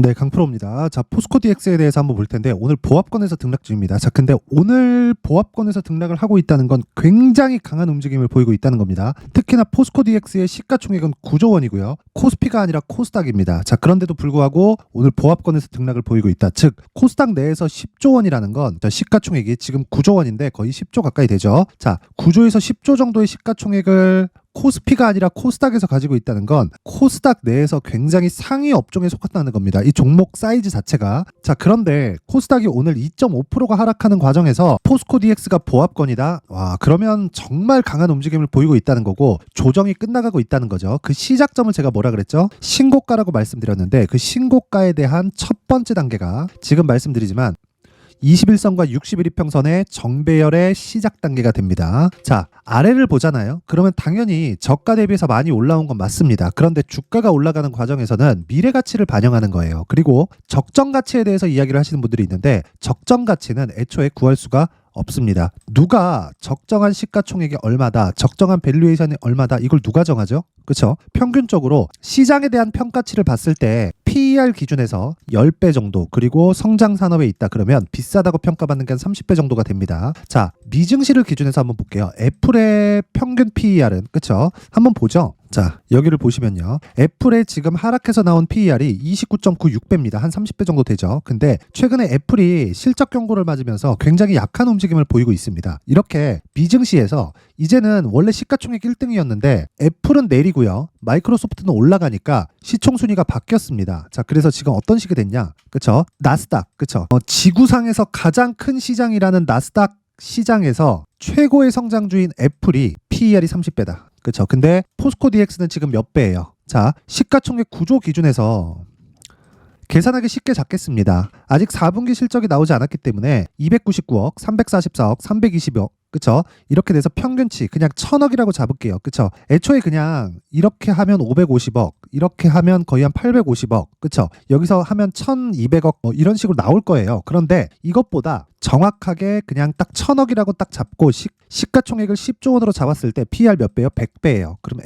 네, 강프로입니다. 자, 포스코 DX에 대해서 한번 볼 텐데 오늘 보합권에서 등락 중입니다. 자, 근데 오늘 보합권에서 등락을 하고 있다는 건 굉장히 강한 움직임을 보이고 있다는 겁니다. 특히나 포스코 DX의 시가총액은 9조 원이고요. 코스피가 아니라 코스닥입니다. 자, 그런데도 불구하고 오늘 보합권에서 등락을 보이고 있다. 즉, 코스닥 내에서 10조 원이라는 건 시가총액이 지금 9조 원인데 거의 10조 가까이 되죠. 자, 9조에서 10조 정도의 시가총액을 코스피가 아니라 코스닥에서 가지고 있다는 건 코스닥 내에서 굉장히 상위 업종에 속한다는 겁니다. 이 종목 사이즈 자체가. 자, 그런데 코스닥이 오늘 2.5%가 하락하는 과정에서 포스코 DX가 보합권이다. 와, 그러면 정말 강한 움직임을 보이고 있다는 거고 조정이 끝나가고 있다는 거죠. 그 시작점을 제가 뭐라 그랬죠? 신고가라고 말씀드렸는데 그 신고가에 대한 첫 번째 단계가 지금 말씀드리지만 21선과 61이평선의 정배열의 시작 단계가 됩니다. 자, 아래를 보잖아요. 그러면 당연히 저가 대비해서 많이 올라온 건 맞습니다. 그런데 주가가 올라가는 과정에서는 미래 가치를 반영하는 거예요. 그리고 적정 가치에 대해서 이야기를 하시는 분들이 있는데 적정 가치는 애초에 구할 수가 없습니다. 누가 적정한 시가총액이 얼마다, 적정한 밸류에이션이 얼마다, 이걸 누가 정하죠? 그렇죠? 평균적으로 시장에 대한 평가치를 봤을 때 PER 기준에서 10배 정도, 그리고 성장 산업에 있다 그러면 비싸다고 평가받는 게 한 30배 정도가 됩니다. 자, 미증시를 기준해서 한번 볼게요. 애플의 평균 PER은 그렇죠? 한번 보죠. 자, 여기를 보시면요. 애플의 지금 하락해서 나온 PER이 29.96배입니다. 한 30배 정도 되죠. 근데 최근에 애플이 실적 경고를 맞으면서 굉장히 약한 움직임을 보이고 있습니다. 이렇게 미증시에서 이제는 원래 시가총액 1등이었는데 애플은 내리고요. 마이크로소프트는 올라가니까 시총순위가 바뀌었습니다. 자, 그래서 지금 어떤 식이 됐냐? 그쵸? 나스닥, 그쵸? 지구상에서 가장 큰 시장이라는 나스닥 시장에서 최고의 성장주인 애플이 PER이 30배다. 그렇죠. 근데 포스코 DX는 지금 몇 배예요? 자, 시가총액 9조 기준에서 계산하기 쉽게 잡겠습니다. 아직 4분기 실적이 나오지 않았기 때문에 299억, 344억, 320억, 그쵸? 이렇게 돼서 평균치 그냥 1000억이라고 잡을게요. 그쵸? 애초에 그냥 이렇게 하면 550억, 이렇게 하면 거의 한 850억, 그쵸? 여기서 하면 1200억 이런 식으로 나올 거예요. 그런데 이것보다 정확하게 그냥 딱 1000억이라고 딱 잡고 시가총액을 10조 원으로 잡았을 때 PER 몇 배예요? 100배예요. 그럼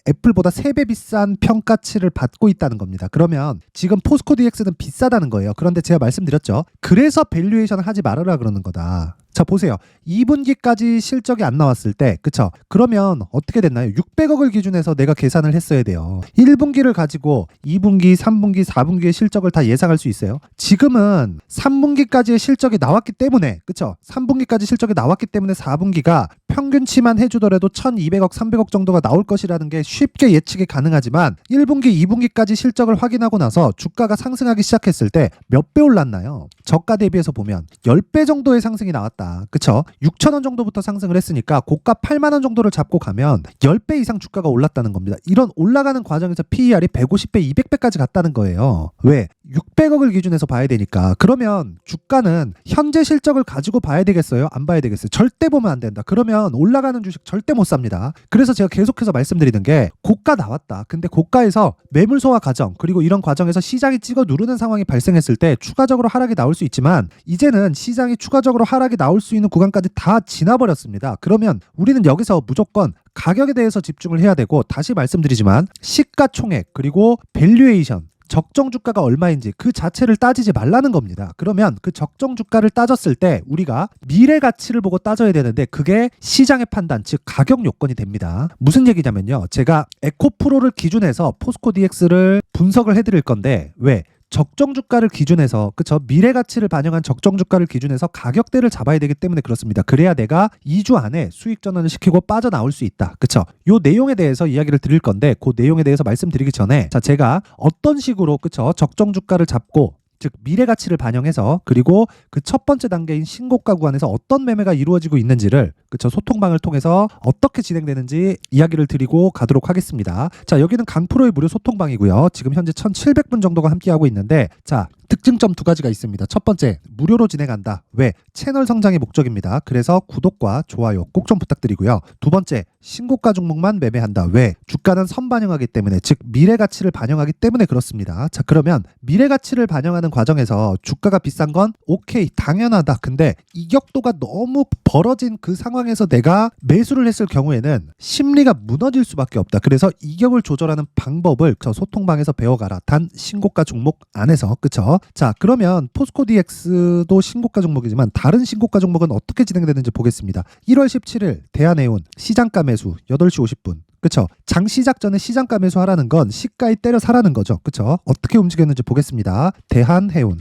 애플보다 3배 비싼 평가치를 받고 있다는 겁니다. 그러면 지금 포스코 DX는 비싸다는 거예요. 그런데 제가 말씀드렸죠. 그래서 밸류에이션을 하지 말아라 그러는 거다. 자, 보세요. 2분기까지 실적이 안 나왔을 때, 그쵸? 그러면 어떻게 됐나요? 600억을 기준해서 내가 계산을 했어야 돼요. 1분기를 가지고 2분기, 3분기, 4분기의 실적을 다 예상할 수 있어요. 지금은 3분기까지의 실적이 나왔기 때문에, 그쵸? 3분기까지 실적이 나왔기 때문에 4분기가 평균치만 해주더라도 1200억, 300억 정도가 나올 것이라는 게 쉽게 예측이 가능하지만 1분기, 2분기까지 실적을 확인하고 나서 주가가 상승하기 시작했을 때 몇 배 올랐나요? 저가 대비해서 보면 10배 정도의 상승이 나왔다. 그쵸? 6,000원 정도부터 상승을 했으니까 고가 8만원 정도를 잡고 가면 10배 이상 주가가 올랐다는 겁니다. 이런 올라가는 과정에서 PER이 150배, 200배까지 갔다는 거예요. 왜? 600억을 기준해서 봐야 되니까. 그러면 주가는 현재 실적을 가지고 봐야 되겠어요? 안 봐야 되겠어요? 절대 보면 안 된다. 그러면 올라가는 주식 절대 못 삽니다. 그래서 제가 계속해서 말씀드리는 게 고가 나왔다. 근데 고가에서 매물 소화 과정, 그리고 이런 과정에서 시장이 찍어 누르는 상황이 발생했을 때 추가적으로 하락이 나올 수 있지만 이제는 시장이 추가적으로 하락이 나올 수 있는 구간까지 다 지나버렸습니다. 그러면 우리는 여기서 무조건 가격에 대해서 집중을 해야 되고, 다시 말씀드리지만 시가총액 그리고 밸류에이션, 적정 주가가 얼마인지 그 자체를 따지지 말라는 겁니다. 그러면 그 적정 주가를 따졌을 때 우리가 미래 가치를 보고 따져야 되는데 그게 시장의 판단, 즉 가격 요건이 됩니다. 무슨 얘기냐면요. 제가 에코프로를 기준해서 포스코 DX를 분석을 해드릴 건데, 왜? 적정 주가를 기준해서, 그쵸? 미래 가치를 반영한 적정 주가를 기준해서 가격대를 잡아야 되기 때문에 그렇습니다. 그래야 내가 2주 안에 수익 전환을 시키고 빠져나올 수 있다. 그쵸? 요 내용에 대해서 이야기를 드릴 건데, 그 내용에 대해서 말씀드리기 전에, 자, 제가 어떤 식으로, 그쵸? 적정 주가를 잡고, 즉 미래 가치를 반영해서, 그리고 그 첫 번째 단계인 신고가 구간에서 어떤 매매가 이루어지고 있는지를, 그쵸, 소통방을 통해서 어떻게 진행되는지 이야기를 드리고 가도록 하겠습니다. 자, 여기는 강프로의 무료 소통방이고요. 지금 현재 1700분 정도가 함께하고 있는데, 자, 특징점 두 가지가 있습니다. 첫 번째, 무료로 진행한다. 왜? 채널 성장이 목적입니다. 그래서 구독과 좋아요 꼭 좀 부탁드리고요. 두 번째, 신고가 종목만 매매한다. 왜? 주가는 선반영하기 때문에, 즉 미래 가치를 반영하기 때문에 그렇습니다. 자, 그러면 미래 가치를 반영하는 과정에서 주가가 비싼 건 오케이, 당연하다. 근데 이격도가 너무 벌어진 그 상황에서 내가 매수를 했을 경우에는 심리가 무너질 수밖에 없다. 그래서 이격을 조절하는 방법을 저 소통방에서 배워가라. 단 신고가 종목 안에서. 그쵸? 자, 그러면 포스코 DX도 신고가 종목이지만 다른 신고가 종목은 어떻게 진행되는지 보겠습니다. 1월 17일 대한해운 시장가 매수 8시 50분. 그쵸? 장 시작 전에 시장가 매수 하라는 건 시가에 때려 사라는 거죠. 그쵸? 어떻게 움직였는지 보겠습니다. 대한해운.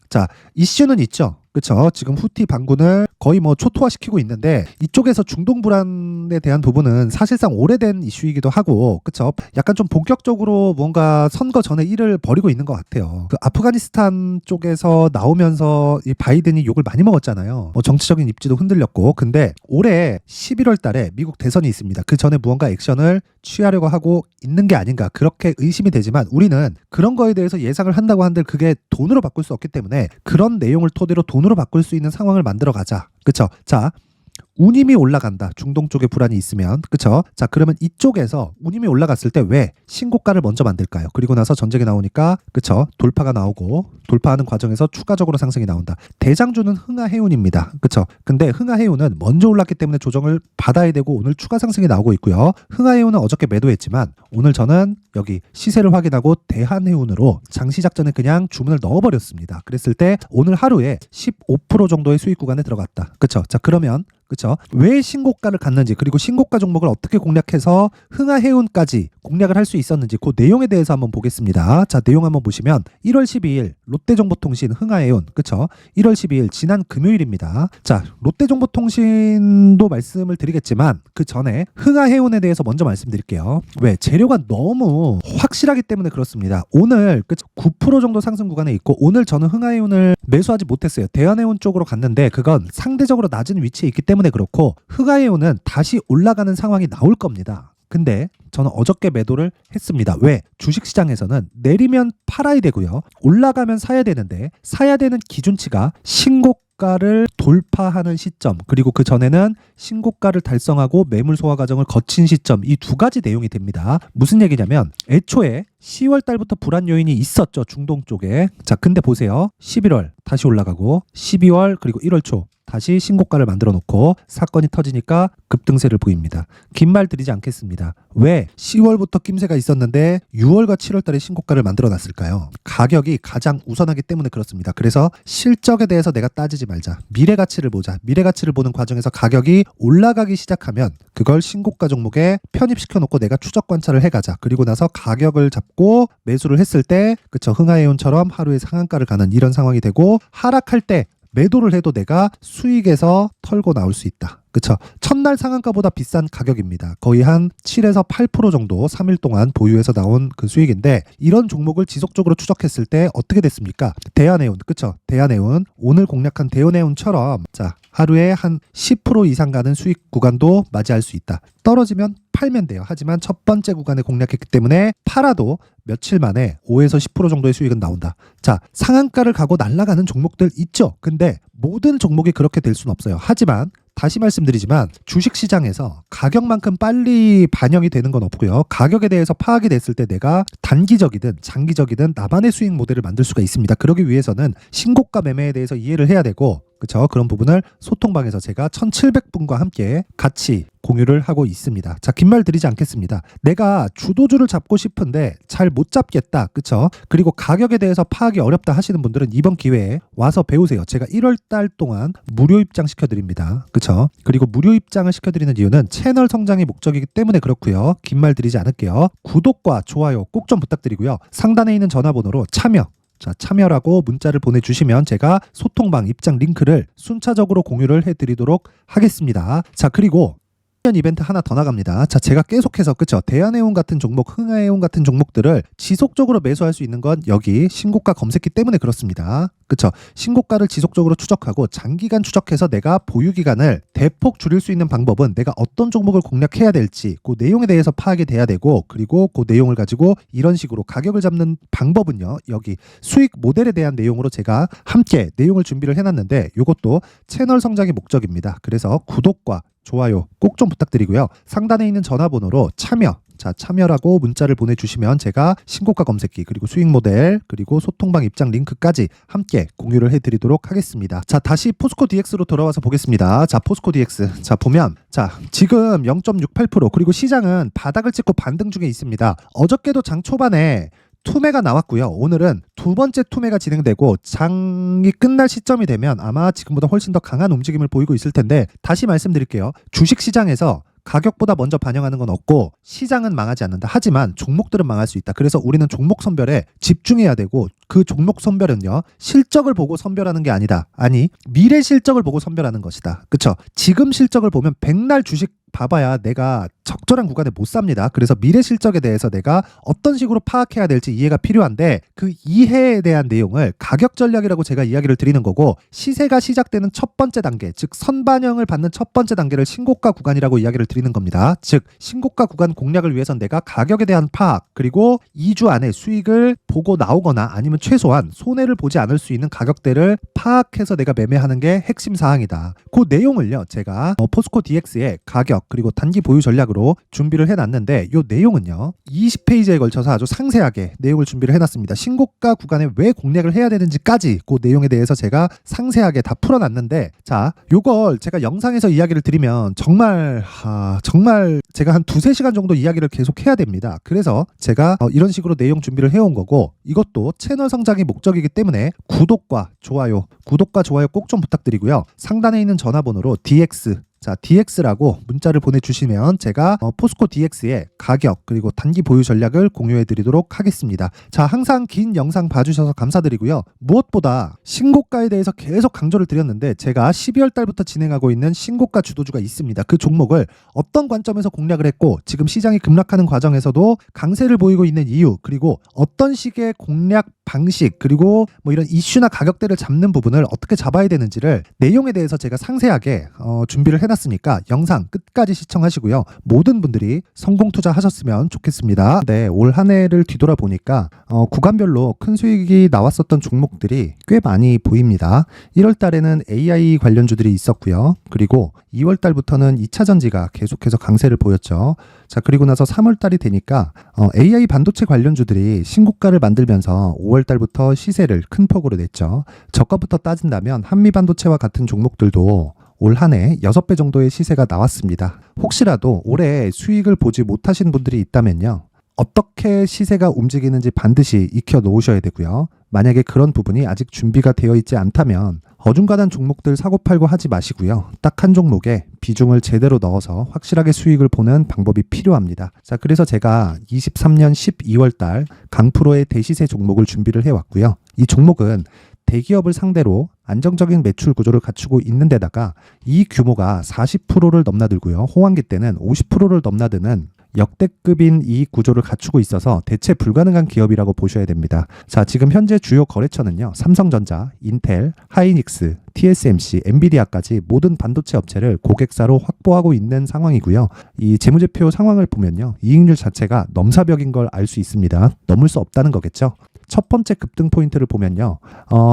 자, 이슈는 있죠. 그쵸? 지금 후티 반군을 거의 뭐 초토화시키고 있는데, 이쪽에서 중동 불안에 대한 부분은 사실상 오래된 이슈이기도 하고, 그쵸? 약간 좀 본격적으로 뭔가 선거 전에 일을 벌이고 있는 것 같아요. 그 아프가니스탄 쪽에서 나오면서 이 바이든이 욕을 많이 먹었잖아요. 뭐 정치적인 입지도 흔들렸고. 근데 올해 11월 달에 미국 대선이 있습니다. 그 전에 무언가 액션을 취하려고 하고 있는 게 아닌가, 그렇게 의심이 되지만, 우리는 그런 거에 대해서 예상을 한다고 한들 그게 돈으로 바꿀 수 없기 때문에 그런 내용을 토대로 돈으로 바꿀 수 있는 상황을 만들어 가자. 그쵸? 자, 운임이 올라간다. 중동 쪽에 불안이 있으면. 그쵸? 자, 그러면 이쪽에서 운임이 올라갔을 때 왜 신고가를 먼저 만들까요? 그리고 나서 전쟁이 나오니까, 그쵸? 돌파가 나오고, 돌파하는 과정에서 추가적으로 상승이 나온다. 대장주는 흥하해운입니다. 그쵸? 근데 흥하해운은 먼저 올랐기 때문에 조정을 받아야 되고 오늘 추가 상승이 나오고 있고요. 흥하해운은 어저께 매도했지만 오늘 저는 여기 시세를 확인하고 대한해운으로 장시작 전에 그냥 주문을 넣어버렸습니다. 그랬을 때 오늘 하루에 15% 정도의 수익 구간에 들어갔다. 그쵸? 자, 그러면 그쵸? 왜 신고가를 갔는지, 그리고 신고가 종목을 어떻게 공략해서 흥하해운까지 공략을 할 수 있었는지, 그 내용에 대해서 한번 보겠습니다. 자, 내용 한번 보시면 1월 12일 롯데정보통신 흥하해운. 그쵸? 1월 12일 지난 금요일입니다. 자, 롯데정보통신도 말씀을 드리겠지만 그 전에 흥하해운에 대해서 먼저 말씀드릴게요. 왜? 재료가 너무 확실하기 때문에 그렇습니다. 오늘 그쵸? 9% 정도 상승 구간에 있고, 오늘 저는 흥하해운을 매수하지 못했어요. 대한해운 쪽으로 갔는데 그건 상대적으로 낮은 위치에 있기 때문에 그렇고, 흥하해운은 다시 올라가는 상황이 나올 겁니다. 근데 저는 어저께 매도를 했습니다. 왜? 주식시장에서는 내리면 팔아야 되고요, 올라가면 사야 되는데, 사야 되는 기준치가 신고가를 돌파하는 시점, 그리고 그 전에는 신고가를 달성하고 매물 소화 과정을 거친 시점, 이 두 가지 내용이 됩니다. 무슨 얘기냐면, 애초에 10월 달부터 불안 요인이 있었죠, 중동 쪽에. 자, 근데 보세요. 11월 다시 올라가고, 12월 그리고 1월 초 다시 신고가를 만들어 놓고 사건이 터지니까 급등세를 보입니다. 긴 말 드리지 않겠습니다. 왜 10월부터 낌새가 있었는데 6월과 7월 달에 신고가를 만들어 놨을까요? 가격이 가장 우선하기 때문에 그렇습니다. 그래서 실적에 대해서 내가 따지지 말자. 미래 가치를 보자. 미래 가치를 보는 과정에서 가격이 올라가기 시작하면 그걸 신고가 종목에 편입시켜 놓고 내가 추적 관찰을 해가자. 그리고 나서 가격을 잡고 매수를 했을 때, 그쵸? 흥하해운처럼 하루에 상한가를 가는 이런 상황이 되고, 하락할 때 매도를 해도 내가 수익에서 털고 나올 수 있다. 그쵸? 첫날 상한가보다 비싼 가격입니다. 거의 한 7에서 8% 정도 3일 동안 보유해서 나온 그 수익인데, 이런 종목을 지속적으로 추적했을 때 어떻게 됐습니까? 대한해운. 그쵸? 대한해운. 오늘 공략한 대한해운처럼, 자, 하루에 한 10% 이상 가는 수익 구간도 맞이할 수 있다. 떨어지면 팔면 돼요. 하지만 첫 번째 구간에 공략했기 때문에 팔아도 며칠 만에 5에서 10% 정도의 수익은 나온다. 자, 상한가를 가고 날아가는 종목들 있죠. 근데 모든 종목이 그렇게 될 수는 없어요. 하지만 다시 말씀드리지만 주식시장에서 가격만큼 빨리 반영이 되는 건 없고요. 가격에 대해서 파악이 됐을 때 내가 단기적이든 장기적이든 나만의 수익 모델을 만들 수가 있습니다. 그러기 위해서는 신고가 매매에 대해서 이해를 해야 되고, 그쵸? 그런 부분을 소통방에서 제가 1700분과 함께 같이 공유를 하고 있습니다. 자, 긴 말 드리지 않겠습니다. 내가 주도주를 잡고 싶은데 잘 못 잡겠다. 그쵸? 그리고 가격에 대해서 파악이 어렵다 하시는 분들은 이번 기회에 와서 배우세요. 제가 1월 달 동안 무료 입장 시켜드립니다. 그쵸? 그리고 무료 입장을 시켜드리는 이유는 채널 성장이 목적이기 때문에 그렇고요. 긴 말 드리지 않을게요. 구독과 좋아요 꼭 좀 부탁드리고요. 상단에 있는 전화번호로 참여라고 문자를 보내주시면 제가 소통방 입장 링크를 순차적으로 공유를 해드리도록 하겠습니다. 자, 그리고 이벤트 하나 더 나갑니다. 자, 제가 계속해서, 그쵸? 대한해운 같은 종목, 흥하해운 같은 종목들을 지속적으로 매수할 수 있는 건 여기 신고가 검색기 때문에 그렇습니다. 그쵸? 신고가를 지속적으로 추적하고 장기간 추적해서 내가 보유 기간을 대폭 줄일 수 있는 방법은 내가 어떤 종목을 공략해야 될지 그 내용에 대해서 파악이 돼야 되고, 그리고 그 내용을 가지고 이런 식으로 가격을 잡는 방법은요, 여기 수익 모델에 대한 내용으로 제가 함께 내용을 준비를 해놨는데, 이것도 채널 성장이 목적입니다. 그래서 구독과 좋아요 꼭 좀 부탁드리고요. 상단에 있는 전화번호로 참여라고 문자를 보내주시면 제가 신고가 검색기, 그리고 수익 모델, 그리고 소통방 입장 링크까지 함께 공유를 해드리도록 하겠습니다. 자, 다시 포스코 DX로 돌아와서 보겠습니다. 자, 포스코 DX. 자, 보면 지금 0.68% 그리고 시장은 바닥을 찍고 반등 중에 있습니다. 어저께도 장 초반에 투매가 나왔고요. 오늘은 두 번째 투매가 진행되고 장이 끝날 시점이 되면 아마 지금보다 훨씬 더 강한 움직임을 보이고 있을 텐데, 다시 말씀드릴게요. 주식시장에서 가격보다 먼저 반영하는 건 없고 시장은 망하지 않는다. 하지만 종목들은 망할 수 있다. 그래서 우리는 종목 선별에 집중해야 되고, 그 종목 선별은요, 실적을 보고 선별하는 게 아니다. 아니, 미래 실적을 보고 선별하는 것이다. 그쵸? 지금 실적을 보면 백날 주식 봐봐야 내가 적절한 구간에 못 삽니다. 그래서 미래 실적에 대해서 내가 어떤 식으로 파악해야 될지 이해가 필요한데, 그 이해에 대한 내용을 가격 전략이라고 제가 이야기를 드리는 거고, 시세가 시작되는 첫 번째 단계, 즉 선반영을 받는 첫 번째 단계를 신고가 구간이라고 이야기를 드리는 겁니다. 즉 신고가 구간 공략을 위해선 내가 가격에 대한 파악, 그리고 2주 안에 수익을 보고 나오거나 아니면 최소한 손해를 보지 않을 수 있는 가격대를 파악해서 내가 매매하는 게 핵심 사항이다. 그 내용을요, 제가 포스코 DX의 가격 그리고 단기 보유 전략으로 준비를 해놨는데, 이 내용은요 20페이지에 걸쳐서 아주 상세하게 내용을 준비를 해놨습니다. 신고가 구간에 왜 공략을 해야 되는지까지 그 내용에 대해서 제가 상세하게 다 풀어놨는데, 자, 요걸 제가 영상에서 이야기를 드리면 정말 제가 한 2-3시간 정도 이야기를 계속 해야 됩니다. 그래서 제가 이런 식으로 내용 준비를 해온 거고, 이것도 채널 성장이 목적이기 때문에 구독과 좋아요 꼭 좀 부탁드리고요. 상단에 있는 전화번호로 DX라고 문자를 보내주시면 제가 포스코 DX의 가격 그리고 단기 보유 전략을 공유해 드리도록 하겠습니다. 자, 항상 긴 영상 봐주셔서 감사드리고요. 무엇보다 신고가에 대해서 계속 강조를 드렸는데, 제가 12월 달부터 진행하고 있는 신고가 주도주가 있습니다. 그 종목을 어떤 관점에서 공략을 했고, 지금 시장이 급락하는 과정에서도 강세를 보이고 있는 이유, 그리고 어떤 식의 공략 방식, 그리고 뭐 이런 이슈나 가격대를 잡는 부분을 어떻게 잡아야 되는지를 내용에 대해서 제가 상세하게 준비를 해놨으니까 영상 끝까지 시청하시고요. 모든 분들이 성공 투자하셨으면 좋겠습니다. 네, 올 한 해를 뒤돌아보니까 구간별로 큰 수익이 나왔었던 종목들이 꽤 많이 보입니다. 1월 달에는 AI 관련주들이 있었고요. 그리고 2월 달부터는 2차 전지가 계속해서 강세를 보였죠. 자, 그리고 나서 3월 달이 되니까 AI 반도체 관련주들이 신고가를 만들면서 5월 달부터 시세를 큰 폭으로 냈죠. 저가부터 따진다면 한미 반도체와 같은 종목들도 올 한 해 6배 정도의 시세가 나왔습니다. 혹시라도 올해 수익을 보지 못하신 분들이 있다면요, 어떻게 시세가 움직이는지 반드시 익혀 놓으셔야 되고요. 만약에 그런 부분이 아직 준비가 되어 있지 않다면 어중간한 종목들 사고팔고 하지 마시고요. 딱 한 종목에 비중을 제대로 넣어서 확실하게 수익을 보는 방법이 필요합니다. 자, 그래서 제가 23년 12월 달 강프로의 대시세 종목을 준비를 해왔고요. 이 종목은 대기업을 상대로 안정적인 매출 구조를 갖추고 있는 데다가 이 규모가 40%를 넘나들고요. 호황기 때는 50%를 넘나드는 역대급인 이익 구조를 갖추고 있어서 대체 불가능한 기업이라고 보셔야 됩니다. 자, 지금 현재 주요 거래처는요, 삼성전자, 인텔, 하이닉스, TSMC, 엔비디아까지 모든 반도체 업체를 고객사로 확보하고 있는 상황이고요. 이 재무제표 상황을 보면요, 이익률 자체가 넘사벽인 걸 알 수 있습니다. 넘을 수 없다는 거겠죠. 첫 번째 급등 포인트를 보면요,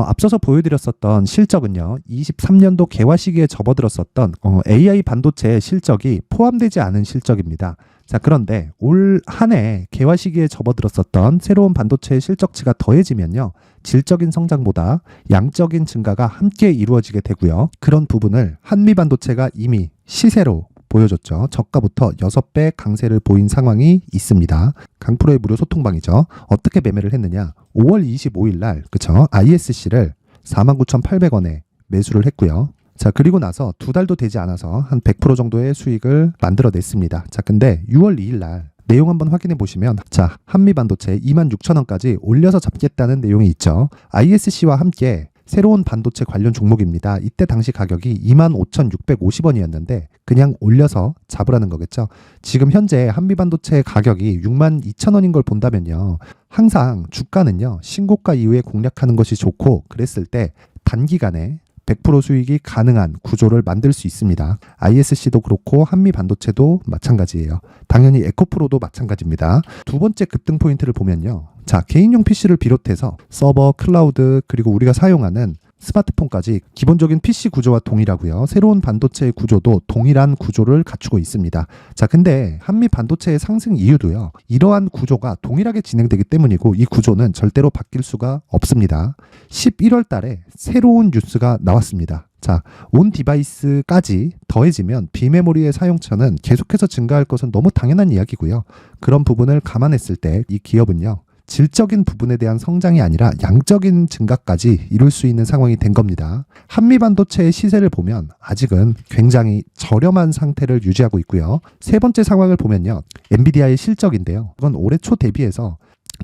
앞서서 보여드렸었던 실적은요, 23년도 개화 시기에 접어들었었던 AI 반도체의 실적이 포함되지 않은 실적입니다. 자, 그런데 올 한 해 개화 시기에 접어들었었던 새로운 반도체의 실적치가 더해지면요, 질적인 성장보다 양적인 증가가 함께 이루어지게 되고요. 그런 부분을 한미 반도체가 이미 시세로 보여줬죠. 저가부터 6배 강세를 보인 상황이 있습니다. 강프로의 무료 소통방이죠. 어떻게 매매를 했느냐? 5월 25일 날, 그쵸? ISC를 49,800원에 매수를 했고요. 자, 그리고 나서 2달도 되지 않아서 한 100% 정도의 수익을 만들어냈습니다. 자, 근데 6월 2일 날 내용 한번 확인해 보시면, 자, 한미 반도체 26,000원까지 올려서 잡겠다는 내용이 있죠. ISC와 함께 새로운 반도체 관련 종목입니다. 이때 당시 가격이 25,650원이었는데 그냥 올려서 잡으라는 거겠죠. 지금 현재 한미반도체 가격이 62,000원인 걸 본다면요. 항상 주가는요. 신고가 이후에 공략하는 것이 좋고 그랬을 때 단기간에 100% 수익이 가능한 구조를 만들 수 있습니다. ISC도 그렇고 한미반도체도 마찬가지예요. 당연히 에코프로도 마찬가지입니다. 두 번째 급등 포인트를 보면요. 자, 개인용 PC를 비롯해서 서버, 클라우드, 그리고 우리가 사용하는 스마트폰까지 기본적인 PC 구조와 동일하고요. 새로운 반도체의 구조도 동일한 구조를 갖추고 있습니다. 자, 근데 한미 반도체의 상승 이유도요. 이러한 구조가 동일하게 진행되기 때문이고 이 구조는 절대로 바뀔 수가 없습니다. 11월 달에 새로운 뉴스가 나왔습니다. 자, 온 디바이스까지 더해지면 비메모리의 사용처는 계속해서 증가할 것은 너무 당연한 이야기고요. 그런 부분을 감안했을 때 이 기업은요. 질적인 부분에 대한 성장이 아니라 양적인 증가까지 이룰 수 있는 상황이 된 겁니다. 한미반도체의 시세를 보면 아직은 굉장히 저렴한 상태를 유지하고 있고요. 세 번째 상황을 보면요. 엔비디아의 실적인데요. 이건 올해 초 대비해서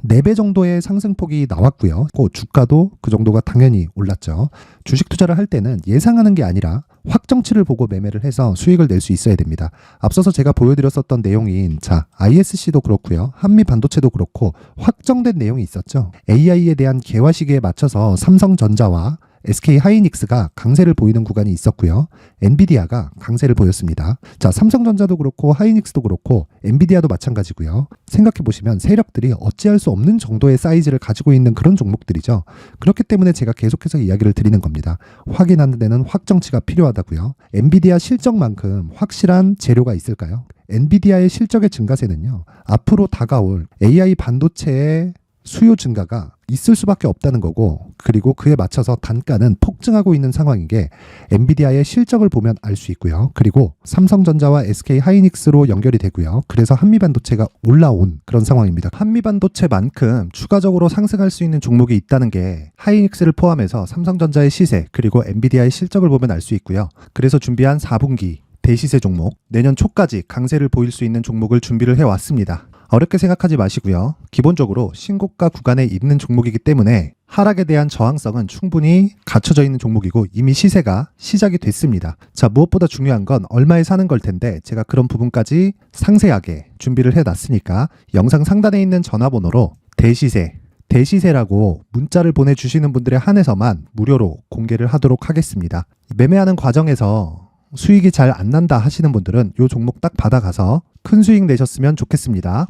4배 정도의 상승폭이 나왔고요. 그 주가도 그 정도가 당연히 올랐죠. 주식 투자를 할 때는 예상하는 게 아니라 확정치를 보고 매매를 해서 수익을 낼 수 있어야 됩니다. 앞서서 제가 보여드렸었던 내용인 ISC도 그렇고요. 한미 반도체도 그렇고 확정된 내용이 있었죠. AI에 대한 개화 시기에 맞춰서 삼성전자와 SK 하이닉스가 강세를 보이는 구간이 있었고요. 엔비디아가 강세를 보였습니다. 자, 삼성전자도 그렇고 하이닉스도 그렇고 엔비디아도 마찬가지고요. 생각해 보시면 세력들이 어찌할 수 없는 정도의 사이즈를 가지고 있는 그런 종목들이죠. 그렇기 때문에 제가 계속해서 이야기를 드리는 겁니다. 확인하는 데는 확정치가 필요하다고요. 엔비디아 실적만큼 확실한 재료가 있을까요? 엔비디아의 실적의 증가세는요. 앞으로 다가올 AI 반도체의 수요 증가가 있을 수밖에 없다는 거고 그리고 그에 맞춰서 단가는 폭증하고 있는 상황인 게 엔비디아의 실적을 보면 알 수 있고요. 그리고 삼성전자와 SK 하이닉스로 연결이 되고요. 그래서 한미반도체가 올라온 그런 상황입니다. 한미반도체만큼 추가적으로 상승할 수 있는 종목이 있다는 게 하이닉스를 포함해서 삼성전자의 시세 그리고 엔비디아의 실적을 보면 알 수 있고요. 그래서 준비한 4분기 대시세 종목, 내년 초까지 강세를 보일 수 있는 종목을 준비를 해왔습니다. 어렵게 생각하지 마시고요. 기본적으로 신고가 구간에 있는 종목이기 때문에 하락에 대한 저항성은 충분히 갖춰져 있는 종목이고 이미 시세가 시작이 됐습니다. 자, 무엇보다 중요한 건 얼마에 사는 걸 텐데 제가 그런 부분까지 상세하게 준비를 해놨으니까 영상 상단에 있는 전화번호로 대시세라고 문자를 보내주시는 분들에 한해서만 무료로 공개를 하도록 하겠습니다. 매매하는 과정에서 수익이 잘 안 난다 하시는 분들은 이 종목 딱 받아가서 큰 수익 내셨으면 좋겠습니다.